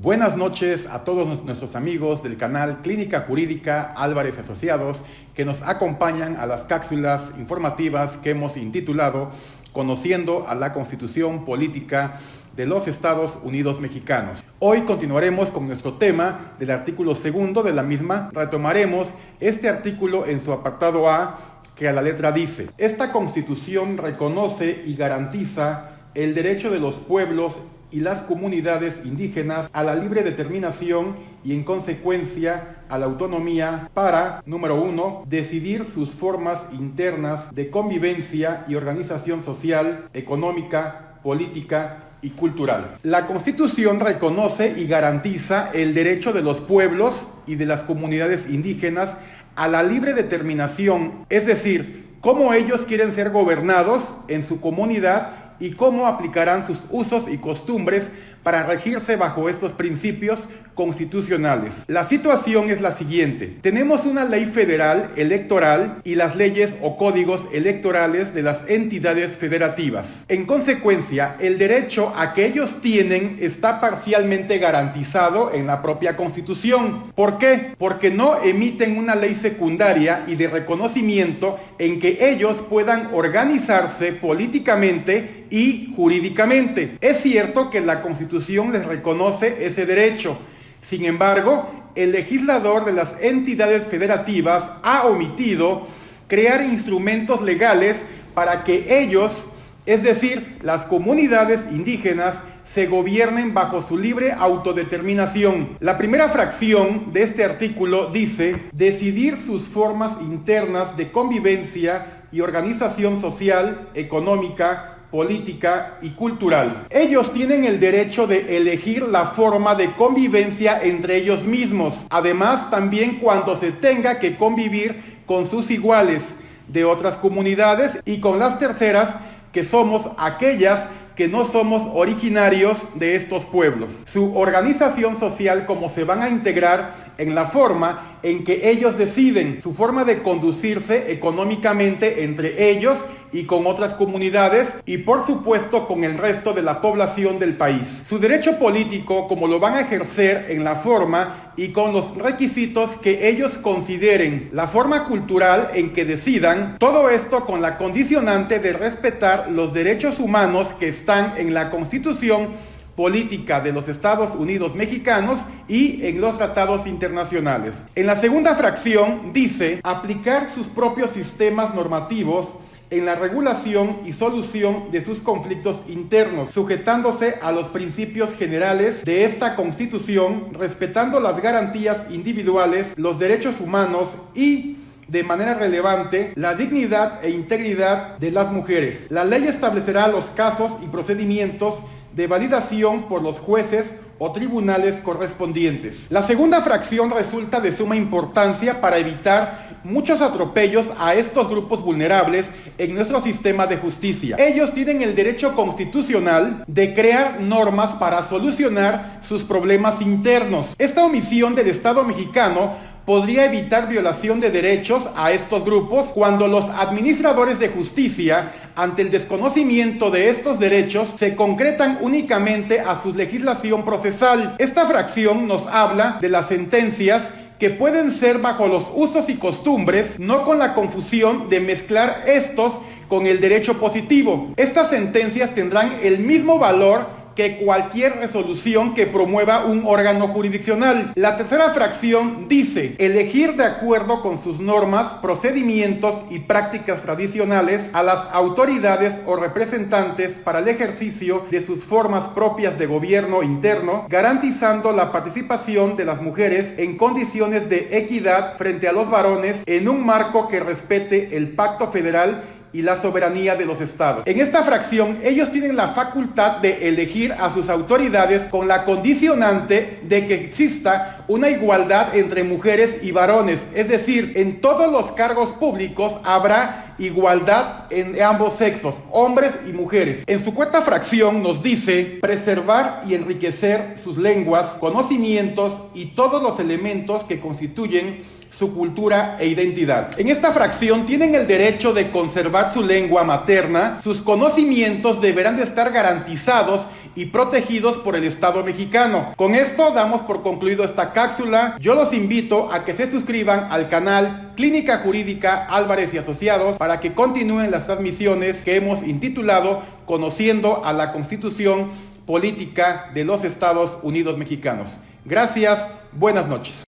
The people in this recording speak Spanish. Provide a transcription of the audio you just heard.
Buenas noches a todos nuestros amigos del canal Clínica Jurídica Álvarez Asociados que nos acompañan a las cápsulas informativas que hemos intitulado Conociendo a la Constitución Política de los Estados Unidos Mexicanos. Hoy continuaremos con nuestro tema del artículo segundo de la misma. Retomaremos este artículo en su apartado A, que a la letra dice: esta Constitución reconoce y garantiza el derecho de los pueblos y las comunidades indígenas a la libre determinación y en consecuencia a la autonomía para, número 1, decidir sus formas internas de convivencia y organización social, económica, política y cultural. La Constitución reconoce y garantiza el derecho de los pueblos y de las comunidades indígenas a la libre determinación, es decir, cómo ellos quieren ser gobernados en su comunidad y cómo aplicarán sus usos y costumbres para regirse bajo estos principios constitucionales. La situación es la siguiente: tenemos una ley federal electoral y las leyes o códigos electorales de las entidades federativas. En consecuencia, el derecho a que ellos tienen está parcialmente garantizado en la propia Constitución. ¿Por qué? Porque no emiten una ley secundaria y de reconocimiento en que ellos puedan organizarse políticamente y jurídicamente. Es cierto que la Constitución les reconoce ese derecho. Sin embargo, el legislador de las entidades federativas ha omitido crear instrumentos legales para que ellos, es decir, las comunidades indígenas, se gobiernen bajo su libre autodeterminación. La primera fracción de este artículo dice: decidir sus formas internas de convivencia y organización social, económica, política y cultural. Ellos tienen el derecho de elegir la forma de convivencia entre ellos mismos. Además, también cuando se tenga que convivir con sus iguales de otras comunidades y con las terceras, que somos aquellas que no somos originarios de estos pueblos. Su organización social, cómo se van a integrar en la forma en que ellos deciden, su forma de conducirse económicamente entre ellos y con otras comunidades y por supuesto con el resto de la población del país. Su derecho político, como lo van a ejercer en la forma y con los requisitos que ellos consideren, la forma cultural en que decidan, todo esto con la condicionante de respetar los derechos humanos que están en la Constitución Política de los Estados Unidos Mexicanos y en los tratados internacionales. En la segunda fracción dice: aplicar sus propios sistemas normativos en la regulación y solución de sus conflictos internos, sujetándose a los principios generales de esta Constitución, respetando las garantías individuales, los derechos humanos y, de manera relevante, la dignidad e integridad de las mujeres. La ley establecerá los casos y procedimientos de validación por los jueces o tribunales correspondientes. La segunda fracción resulta de suma importancia para evitar muchos atropellos a estos grupos vulnerables en nuestro sistema de justicia. Ellos tienen el derecho constitucional de crear normas para solucionar sus problemas internos. Esta omisión del Estado mexicano podría evitar violación de derechos a estos grupos cuando los administradores de justicia, ante el desconocimiento de estos derechos, se concretan únicamente a su legislación procesal. Esta fracción nos habla de las sentencias que pueden ser bajo los usos y costumbres, no con la confusión de mezclar estos con el derecho positivo. Estas sentencias tendrán el mismo valor que cualquier resolución que promueva un órgano jurisdiccional. La tercera fracción dice: elegir de acuerdo con sus normas, procedimientos y prácticas tradicionales a las autoridades o representantes para el ejercicio de sus formas propias de gobierno interno, garantizando la participación de las mujeres en condiciones de equidad frente a los varones en un marco que respete el Pacto Federal y la soberanía de los estados. En esta fracción, ellos tienen la facultad de elegir a sus autoridades con la condicionante de que exista una igualdad entre mujeres y varones, es decir, en todos los cargos públicos habrá igualdad en ambos sexos, hombres y mujeres. En su cuarta fracción nos dice: preservar y enriquecer sus lenguas, conocimientos y todos los elementos que constituyen su cultura e identidad. En esta fracción tienen el derecho de conservar su lengua materna. Sus conocimientos deberán de estar garantizados y protegidos por el Estado mexicano. Con esto damos por concluido esta cápsula. Yo los invito a que se suscriban al canal Clínica Jurídica Álvarez y Asociados para que continúen las transmisiones que hemos intitulado Conociendo a la Constitución Política de los Estados Unidos Mexicanos. Gracias, buenas noches.